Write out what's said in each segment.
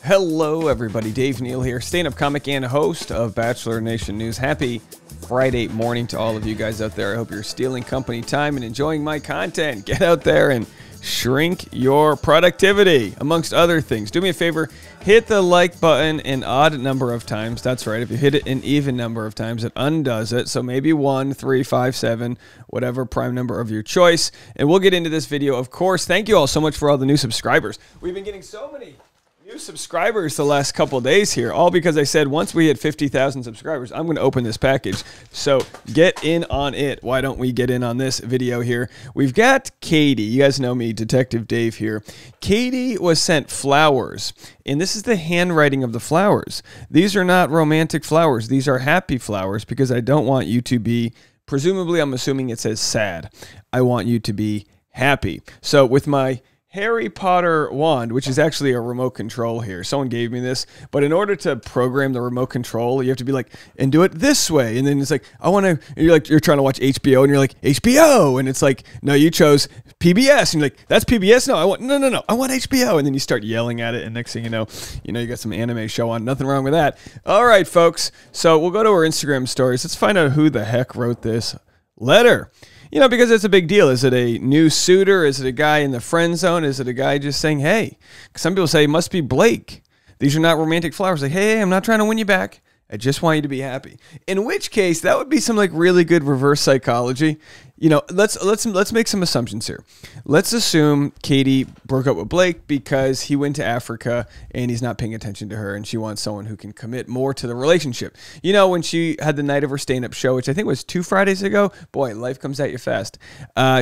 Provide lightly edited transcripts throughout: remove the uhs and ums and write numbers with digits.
Hello, everybody. Dave Neal here, stand-up comic and host of Bachelor Nation News. Happy Friday morning to all of you guys out there. I hope you're stealing company time and enjoying my content. Get out there and shrink your productivity, amongst other things. Do me a favor, hit the like button an odd number of times. That's right. If you hit it an even number of times, it undoes it. So maybe 1, 3, 5, 7, whatever prime number of your choice. And we'll get into this video, of course. Thank you all so much for all the new subscribers. We've been getting so many new subscribers the last couple days here, all because I said once we hit 50,000 subscribers, I'm going to open this package. So get in on it. Why don't we get in on this video here? We've got Katie. You guys know me, Detective Dave here. Katie was sent flowers, and this is the handwriting of the flowers. These are not romantic flowers. These are happy flowers because I don't want you to be, presumably I'm assuming it says sad. I want you to be happy. So with my Harry Potter wand, which is actually a remote control here. Someone gave me this, but in order to program the remote control, you have to be like, and do it this way. And then it's like, I want to, you're trying to watch HBO and you're like, HBO. And it's like, no, you chose PBS. And you're like, that's PBS? No, I want HBO. And then you start yelling at it. And next thing you know, you got some anime show on. Nothing wrong with that. All right, folks. So we'll go to our Instagram stories. Let's find out who the heck wrote this letter. Because it's a big deal. Is it a new suitor? Is it a guy in the friend zone? Is it a guy just saying, hey? Some people say it must be Blake. These are not romantic flowers. Like, hey, I'm not trying to win you back. I just want you to be happy. In which case, that would be some like really good reverse psychology. Let's make some assumptions here. Let's assume Katie broke up with Blake because he went to Africa and he's not paying attention to her and she wants someone who can commit more to the relationship. When she had the night of her stand-up show, which I think was 2 Fridays ago, boy, life comes at you fast.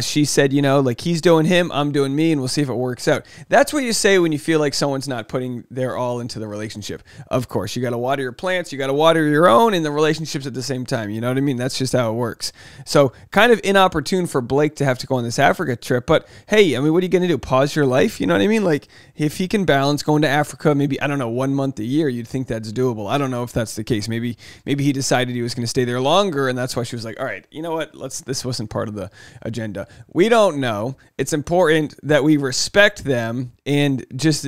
She said, like he's doing him, I'm doing me, and we'll see if it works out. That's what you say when you feel like someone's not putting their all into the relationship. Of course, you got to water your plants, you got to water your own and the relationships at the same time. You know what I mean? That's just how it works. So kind of inopportune for Blake to have to go on this Africa trip, but hey, what are you going to do? Pause your life? You know what I mean? Like if he can balance going to Africa, maybe, 1 month a year, you'd think that's doable. I don't know if that's the case. Maybe he decided he was going to stay there longer and that's why she was like, all right, you know what? This wasn't part of the agenda. We don't know. It's important that we respect them and just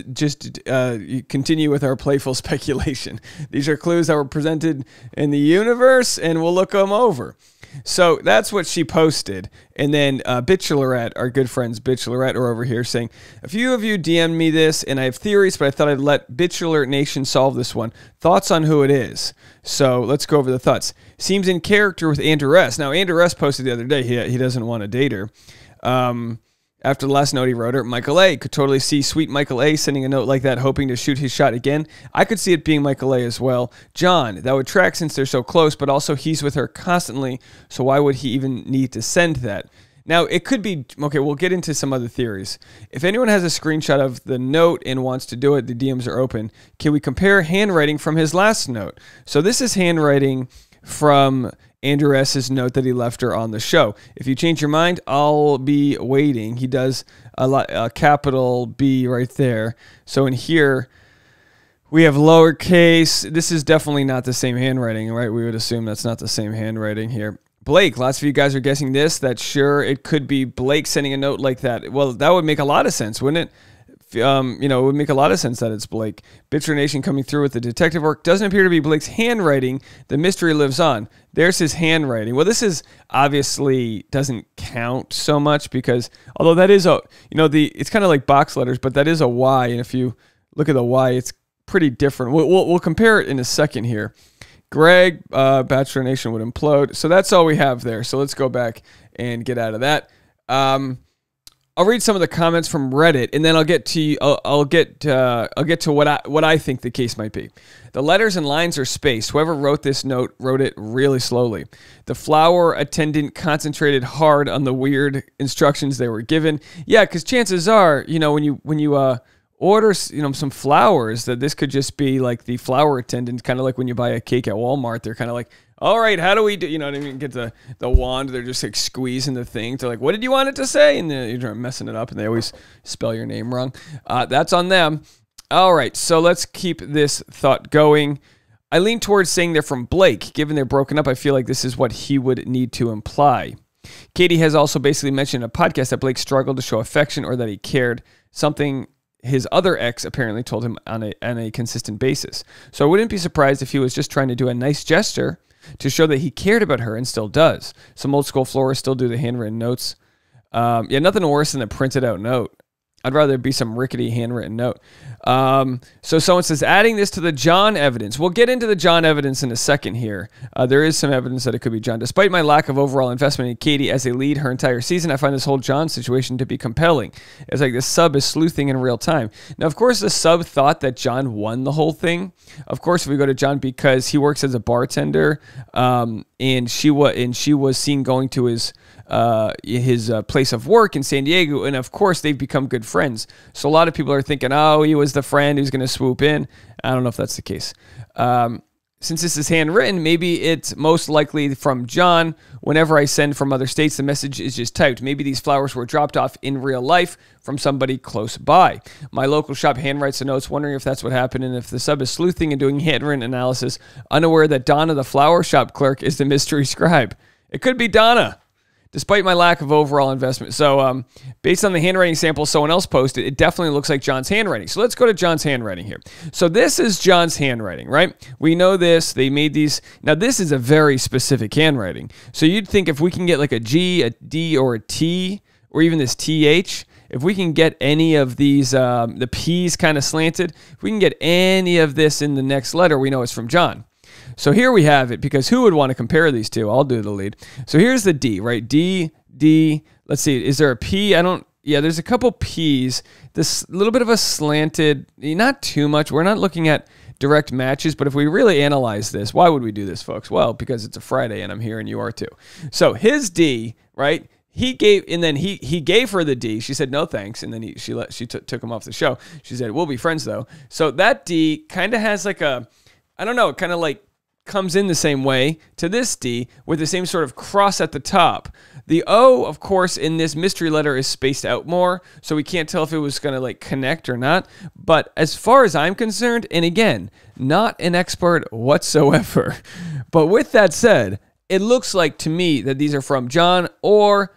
continue with our playful speculation. These are clues that were presented in the universe and we'll look them over. So that's what she posted. And then Bachelorette, our good friends Bachelorette, are over here saying, a few of you DM'd me this and I have theories, but I thought I'd let Bachelor Nation solve this one. Thoughts on who it is? So let's go over the thoughts. Seems in character with Andrew S. Now, Andrew S. posted the other day he doesn't want to date her. After the last note he wrote her, Michael A. Could totally see sweet Michael A. sending a note like that, hoping to shoot his shot again. I could see it being Michael A. as well. John, that would track since they're so close, but also he's with her constantly, so why would he even need to send that? Now, it could be, okay, we'll get into some other theories. If anyone has a screenshot of the note and wants to do it, the DMs are open. Can we compare handwriting from his last note? So this is handwriting from Andrew S.'s note that he left her on the show. If you change your mind, I'll be waiting. He does a capital B right there. So in here, we have lowercase. This is definitely not the same handwriting, right? We would assume that's not the same handwriting here. Blake, lots of you guys are guessing this. That sure, it could be Blake sending a note like that. Well, that would make a lot of sense, wouldn't it? It would make a lot of sense that it's Blake. Bachelor Nation coming through with the detective work. Doesn't appear to be Blake's handwriting. The mystery lives on. There's his handwriting. Well, this is obviously doesn't count so much because although that is it's kind of like box letters, but that is a Y. And if you look at the Y, it's pretty different. We'll compare it in a second here. Greg, Bachelor Nation would implode. So that's all we have there. So let's go back and get out of that. I'll read some of the comments from Reddit, and then I'll get to what I think the case might be. The letters and lines are spaced. Whoever wrote this note wrote it really slowly. The flower attendant concentrated hard on the weird instructions they were given. Yeah, because chances are, when you order some flowers, that this could just be like the flower attendant, kind of like when you buy a cake at Walmart. They're kind of like, all right, how do we do, get the wand, they're just like squeezing the thing. They're like, what did you want it to say? And then you're messing it up and they always spell your name wrong. That's on them. All right, so let's keep this thought going. I lean towards saying they're from Blake. Given they're broken up, I feel like this is what he would need to imply. Katie has also basically mentioned in a podcast that Blake struggled to show affection or that he cared, something his other ex apparently told him on a consistent basis. So I wouldn't be surprised if he was just trying to do a nice gesture to show that he cared about her and still does. Some old school florists still do the handwritten notes. Yeah, nothing worse than a printed out note. I'd rather be some rickety handwritten note. So someone says, adding this to the John evidence. We'll get into the John evidence in a second here. There is some evidence that it could be John. Despite my lack of overall investment in Katie as a lead her entire season, I find this whole John situation to be compelling. It's like the sub is sleuthing in real time. Now, of course, the sub thought that John won the whole thing. Of course, if we go to John because he works as a bartender, and she was seen going to his place of work in San Diego, and of course they've become good friends. So a lot of people are thinking, oh, he was the friend who's going to swoop in. I don't know if that's the case. Since this is handwritten, maybe it's most likely from John. Whenever I send from other states, the message is just typed. Maybe these flowers were dropped off in real life from somebody close by. My local shop handwrites the notes, wondering if that's what happened and if the sub is sleuthing and doing handwritten analysis, unaware that Donna, the flower shop clerk, is the mystery scribe. It could be Donna. Despite my lack of overall investment. So based on the handwriting sample someone else posted, it definitely looks like John's handwriting. So let's go to John's handwriting here. So this is John's handwriting, right? We know this. They made these. Now, this is a very specific handwriting. So you'd think if we can get like a G, a D, or a T, or even this TH, if we can get any of these, the P's kind of slanted, if we can get any of this in the next letter, we know it's from John. So here we have it, because who would want to compare these two? I'll do the lead. So here's the D, right? D, D. Let's see. Is there a P? Yeah, there's a couple P's. This little bit of a slanted, not too much. We're not looking at direct matches, but if we really analyze this, why would we do this, folks? Well, because it's a Friday and I'm here and you are too. So his D, right? He gave her the D. She said no thanks, and then she took him off the show. She said we'll be friends though. So that D kind of has like a, I don't know, kind of like comes in the same way to this D with the same sort of cross at the top. The O, of course, in this mystery letter is spaced out more, so we can't tell if it was going to like connect or not. But as far as I'm concerned, and again, not an expert whatsoever, but with that said, it looks like to me that these are from John or,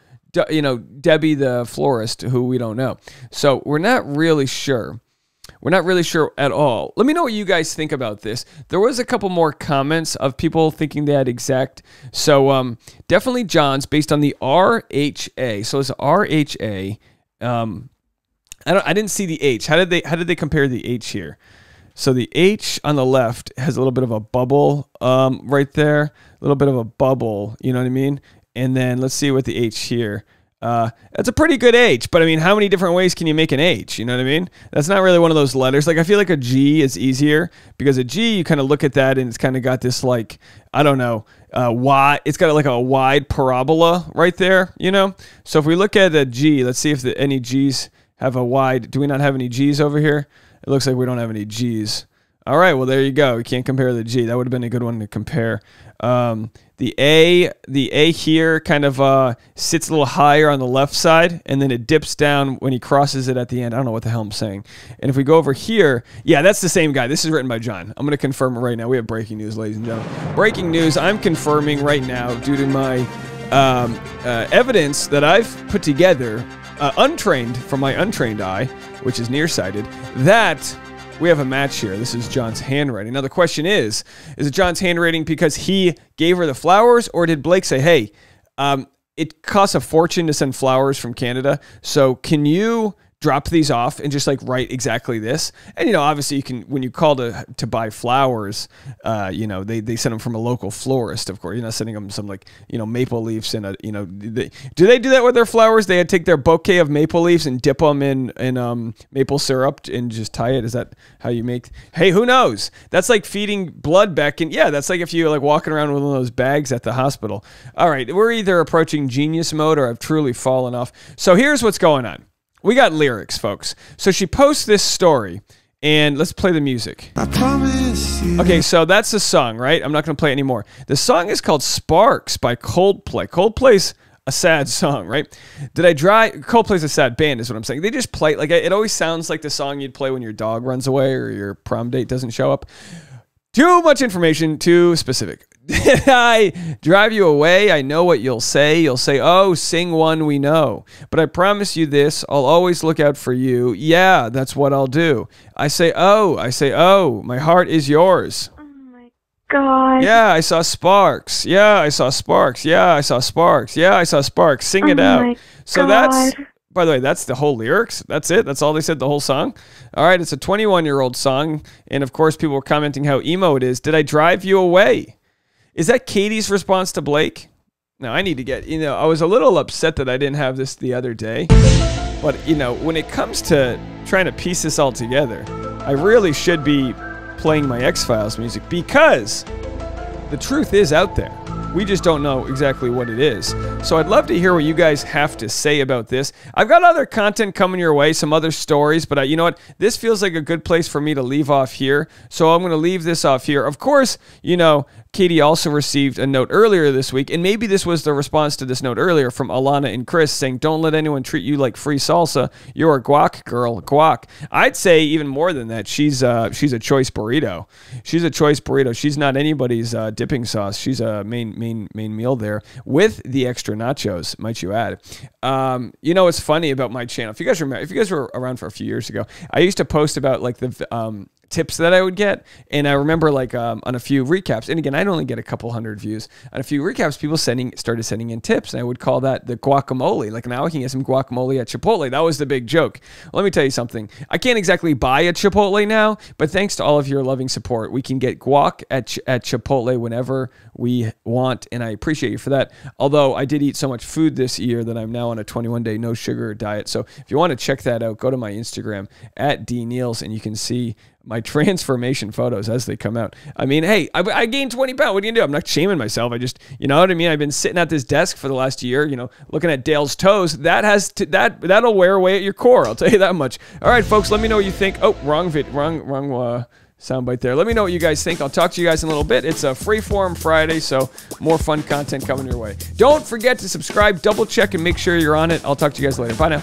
you know, Debbie the florist, who we don't know. So we're not really sure. We're not really sure at all. Let me know what you guys think about this. There was a couple more comments of people thinking they had exact. So definitely John's based on the RHA. So it's RHA. I didn't see the H. How did they compare the H here? So the H on the left has a little bit of a bubble right there. A little bit of a bubble, you know what I mean? And then let's see what the H here. That's a pretty good H, but I mean, how many different ways can you make an H? You know what I mean? That's not really one of those letters. Like, I feel like a G is easier, because a G, you kind of look at that and it's kind of got this, like, I don't know, Y. It's got like a wide parabola right there, you know? So if we look at a G, let's see if any G's have a wide. Do we not have any G's over here? It looks like we don't have any G's. All right, well, there you go. We can't compare the G. That would have been a good one to compare. The A here kind of sits a little higher on the left side, and then it dips down when he crosses it at the end. I don't know what the hell I'm saying. And if we go over here, yeah, that's the same guy. This is written by John. I'm going to confirm it right now. We have breaking news, ladies and gentlemen. Breaking news, I'm confirming right now, due to my evidence that I've put together, untrained from my untrained eye, which is nearsighted, that we have a match here. This is John's handwriting. Now, the question is it John's handwriting because he gave her the flowers, or did Blake say, hey, it costs a fortune to send flowers from Canada, so can you drop these off and just like write exactly this? And, you know, obviously you can, when you call to buy flowers, you know, they send them from a local florist, of course. You're not sending them some, like, you know, maple leaves and, you know, do they do that with their flowers? They take their bouquet of maple leaves and dip them in maple syrup and just tie it. Is that how you make? Hey, who knows? That's like feeding blood back in. Yeah, that's like if you're like walking around with one of those bags at the hospital. All right, we're either approaching genius mode or I've truly fallen off. So here's what's going on. We got lyrics, folks. So she posts this story, and let's play the music. I promise you. Okay, so that's the song, right? I'm not going to play it anymore. The song is called Sparks by Coldplay. Coldplay's a sad song, right? Coldplay's a sad band is what I'm saying. They just play, like, it always sounds like the song you'd play when your dog runs away or your prom date doesn't show up. Too much information, too specific. Did I drive you away? I know what you'll say. You'll say, oh, sing one we know. But I promise you this, I'll always look out for you. Yeah, that's what I'll do. I say, oh, my heart is yours. Oh my God. Yeah, I saw sparks. Yeah, I saw sparks. Yeah, I saw sparks. Yeah, I saw sparks. Sing it out. So that's, by the way, that's the whole lyrics. That's it. That's all they said, the whole song. All right, it's a 21-year-old song. And of course, people were commenting how emo it is. Did I drive you away? Is that Katie's response to Blake? Now, I need to get, I was a little upset that I didn't have this the other day. But, when it comes to trying to piece this all together, I really should be playing my X-Files music because the truth is out there. We just don't know exactly what it is. So I'd love to hear what you guys have to say about this. I've got other content coming your way, some other stories, but you know what? This feels like a good place for me to leave off here. So I'm going to leave this off here. Of course, Katie also received a note earlier this week, and maybe this was the response to this note earlier from Alana and Chris saying, don't let anyone treat you like free salsa. You're a guac girl, guac. I'd say even more than that. She's a choice burrito. She's a choice burrito. She's not anybody's dipping sauce. She's a main meal there with the extra nachos, might you add. What's funny about my channel? If you guys remember, if you guys were around for a few years ago, I used to post about like the tips that I would get, and I remember on a few recaps, and again, I'd only get a couple hundred views. On a few recaps, people started sending in tips, and I would call that the guacamole. Like now I can get some guacamole at Chipotle. That was the big joke. Let me tell you something. I can't exactly buy at Chipotle now, but thanks to all of your loving support, we can get guac at Chipotle whenever we want, and I appreciate you for that. Although I did eat so much food this year that I'm now on a 21-day no sugar diet. So if you want to check that out, go to my Instagram at dneals, and you can see my transformation photos as they come out. I mean, hey, I gained 20 pounds. What are you gonna do? I'm not shaming myself. I just, you know what I mean? I've been sitting at this desk for the last year, looking at Dale's toes. That'll wear away at your core. I'll tell you that much. All right, folks, let me know what you think. Oh, wrong soundbite there. Let me know what you guys think. I'll talk to you guys in a little bit. It's a Freeform Friday, so more fun content coming your way. Don't forget to subscribe, double check, and make sure you're on it. I'll talk to you guys later. Bye now.